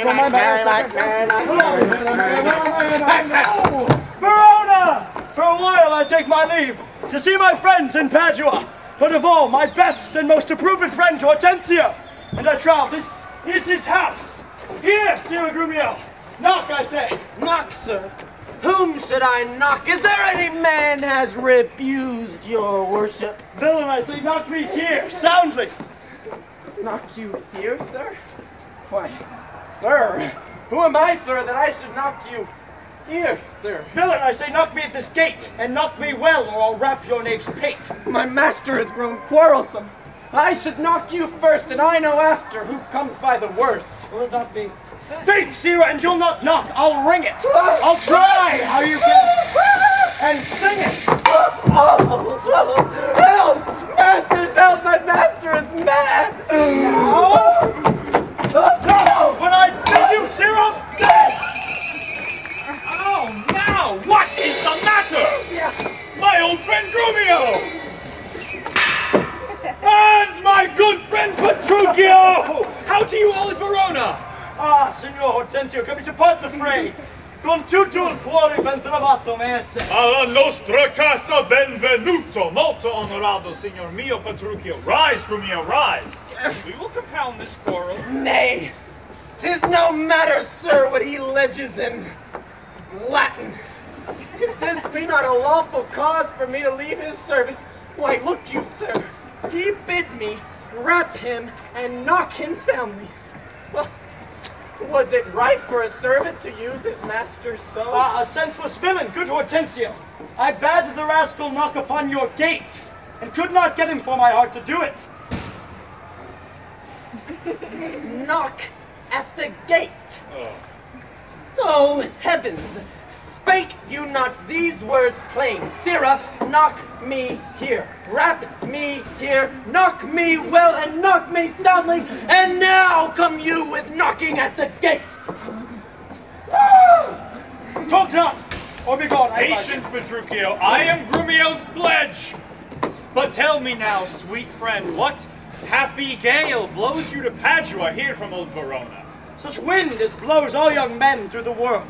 for my Verona! For a while I take my leave to see my friends in Padua, but of all, my best and most approved friend Hortensio. And I trow this is his house. Here, Sir Grumio. Knock, I say. Knock, sir. Whom should I knock? Is there any man has refused your worship? Villain, I say, knock me here, soundly. Knock you here, sir? Why, sir, who am I, sir, that I should knock you here, sir? Villain, I say, knock me at this gate, and knock me well, or I'll rap your knave's pate. My master has grown quarrelsome. I should knock you first, and I know after who comes by the worst. Will it not be? Thief, Sira, and you'll not knock. I'll ring it. I'll try how you can. And sing it. Help! Masters, help! My master is mad! No! No! When I bid you, Sira! Oh, now! What is the matter? My old friend Grumio! And my good friend Petruchio! How do you all at Verona? Ah, Signor Hortensio, coming to part the fray. Con tutto il cuore ben trovato, messe. Alla nostra casa benvenuto, molto onorato, signor mio Petruchio. Rise, Grumio, rise. We will compound this quarrel. Nay, 'tis no matter, sir, what he alleges in Latin. If this be not a lawful cause for me to leave his service, why, look you, sir, he bid me rap him and knock him soundly. Well, was it right for a servant to use his master so? Ah, a senseless villain, good Hortensio. I bade the rascal knock upon your gate, and could not get him for my heart to do it. Knock at the gate. Oh, heavens! Spake you not these words plain? Sirrah, knock me here. Rap me here. Knock me well and knock me soundly. And now come you with knocking at the gate. Talk not, or begone. Patience, Petruchio. I am Grumio's pledge. But tell me now, sweet friend, what happy gale blows you to Padua here from old Verona? Such wind as blows all young men through the world,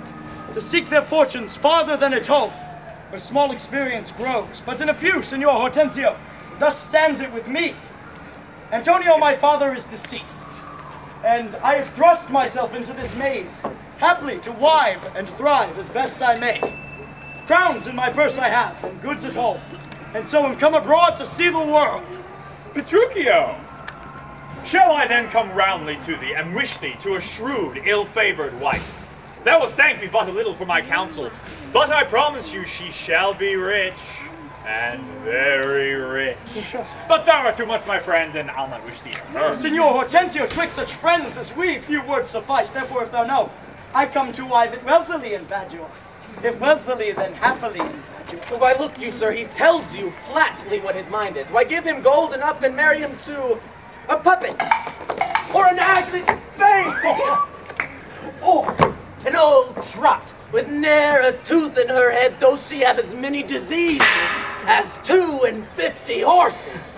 to seek their fortunes farther than at home, where small experience grows. But in a few, Signor Hortensio, thus stands it with me. Antonio, my father, is deceased, and I have thrust myself into this maze, happily to wive and thrive as best I may. Crowns in my purse I have, and goods at home, and so am come abroad to see the world. Petruchio! Shall I then come roundly to thee, and wish thee to a shrewd, ill-favored wife? Thou wilt thank me but a little for my counsel, but I promise you she shall be rich, and very rich. But thou art too much my friend, and I'll not wish thee to her. Signor Hortensio, twixt such friends as we, few words suffice. Therefore, if thou know, I come to wive it wealthily in Padua. If wealthily, then happily in Padua. Why, look you, sir, he tells you flatly what his mind is. Why, give him gold enough and marry him to a puppet, or an ugly thing, or an old trot with ne'er a tooth in her head, though she have as many diseases as 52 horses.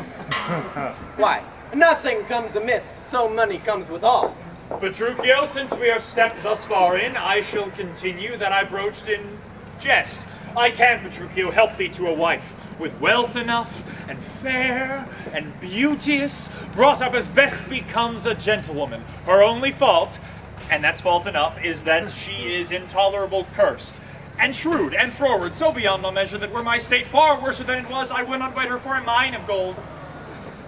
Why, nothing comes amiss, so money comes with all. Petruchio, since we have stepped thus far in, I shall continue that I broached in jest. I can, Petruchio, help thee to a wife, with wealth enough, and fair, and beauteous, brought up as best becomes a gentlewoman. Her only fault, and that's fault enough, is that she is intolerable cursed, and shrewd, and froward, so beyond all measure that were my state far worse than it was, I would not wed her for a mine of gold.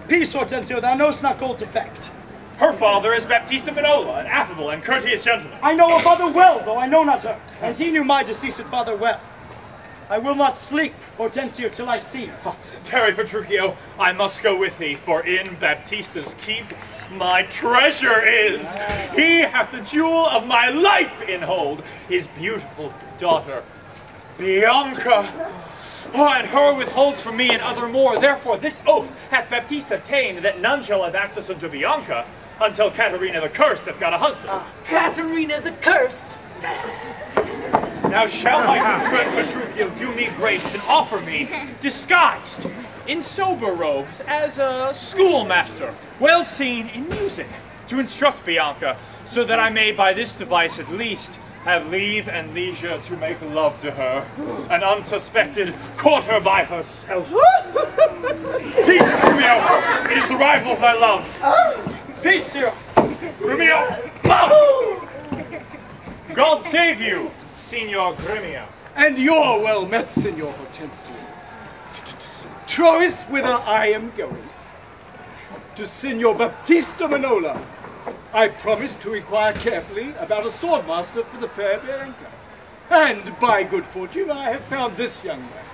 Peace, Hortensio, thou knowst not gold's effect. Her father is Baptista Vinola, an affable and courteous gentleman. I know her father well, though I know not her, and he knew my deceased father well. I will not sleep, Hortensio, till I see her. Oh, tarry, Petruchio, I must go with thee, for in Baptista's keep my treasure is. He hath the jewel of my life in hold, his beautiful daughter, Bianca. Oh, and her withholds from me and other more. Therefore, this oath hath Baptista ta'en, that none shall have access unto Bianca until Katherina the Cursed hath got a husband. Katherina the Cursed? Now shall my good friend Petruchio do me grace and offer me, disguised in sober robes, as a schoolmaster, well seen in music, to instruct Bianca, so that I may by this device at least have leave and leisure to make love to her, and unsuspected court her by herself. Peace, Romeo! It is the rival of thy love. Peace, sir. Romeo! Love! God save you, Signor Gremio. And you're well met, Signor Hortensio. Trois, whither I am going. To Signor Baptista Manola. I promised to inquire carefully about a swordmaster for the fair Bianca. And by good fortune, I have found this young man.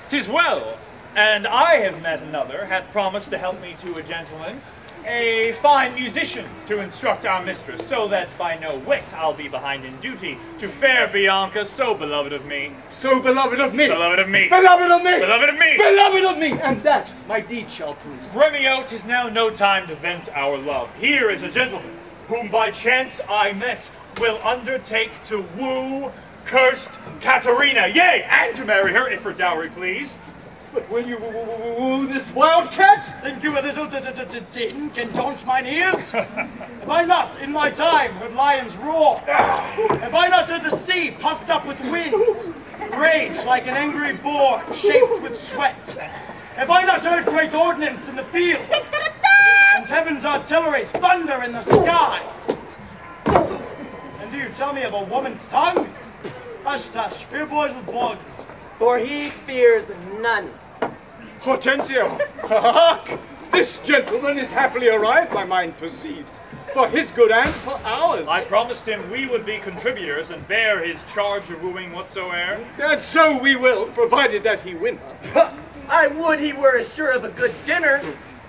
'Tis well, and I have met another, hath promised to help me to a gentleman, a fine musician to instruct our mistress, so that by no whit I'll be behind in duty to fair Bianca, so beloved of me. So beloved of me. Beloved of me. Beloved of me. Beloved of me. Beloved of me. And that my deed shall prove. Gremio, 'tis now no time to vent our love. Here is a gentleman, whom by chance I met, will undertake to woo cursed Katherina, yea, and to marry her, if for dowry please. But will you woo this wildcat? Then give a little din can daunt mine ears. Have I not, in my time, heard lions roar? Have I not heard the sea puffed up with winds, rage like an angry boar chafed with sweat? Have I not heard great ordnance in the field, and heaven's artillery thunder in the skies? And do you tell me of a woman's tongue? Hush, hush, fear boys with bugs. For he fears none. Hortensio, hark! This gentleman is happily arrived, my mind perceives, for his good and for ours. I promised him we would be contributors and bear his charge of wooing whatsoe'er. And so we will, provided that he win her. I would he were assured of a good dinner.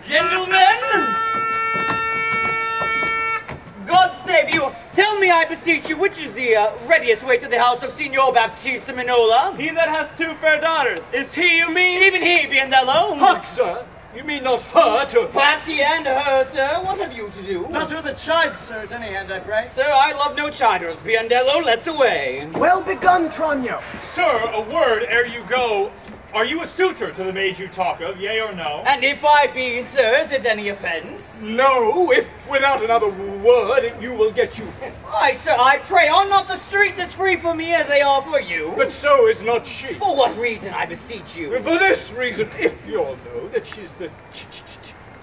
Gentlemen! God save you! Tell me, I beseech you, which is the readiest way to the house of Signor Baptista Manola? He that hath two fair daughters. Is he you mean? Even he, Biendello. Hark, sir! You mean not her to... Perhaps he and her, sir. What have you to do? Not her that chides, sir, at any hand, I pray. Sir, I love no chiders. Biendello, let's away. Well begun, Tranio. Sir, a word ere you go. Are you a suitor to the maid you talk of, yea or no? And if I be, sir, is it any offence? No, if without another word, you will get you hence. Why, sir, I pray, are not the streets as free for me as they are for you? But so is not she. For what reason, I beseech you? For this reason, if you'll know that she's the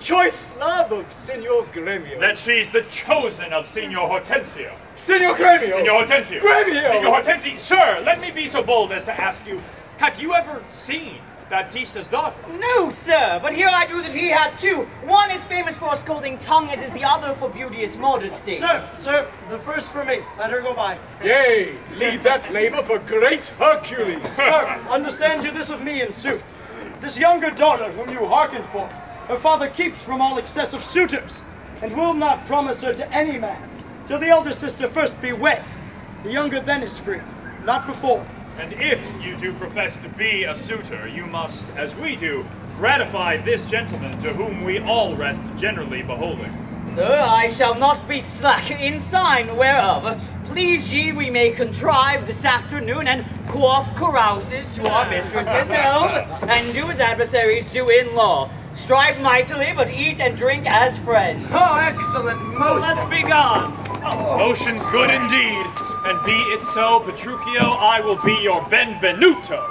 choice love of Signor Gremio. That she's the chosen of Signor Hortensio. Signor Gremio! Signor Hortensio! Gremio! Signor Hortensio! Sir, let me be so bold as to ask you, have you ever seen Baptista's daughter? No, sir, but here I do that he hath two. One is famous for a scolding tongue, as is the other for beauteous modesty. Sir, the first for me. Let her go by. Yea, leave that labor for great Hercules. Sir, understand you this of me in sooth. This younger daughter whom you hearken for, her father keeps from all excessive suitors, and will not promise her to any man, till the elder sister first be wed. The younger then is free, not before. And if you do profess to be a suitor, you must, as we do, gratify this gentleman to whom we all rest generally beholding. Sir, I shall not be slack in sign whereof. Please ye we may contrive this afternoon and quaff carouses to our mistress's health, and do as adversaries do in law. Strive mightily, but eat and drink as friends. Oh, excellent motion. Let's be gone. Motion's good indeed, and be it so, Petruchio, I will be your benvenuto.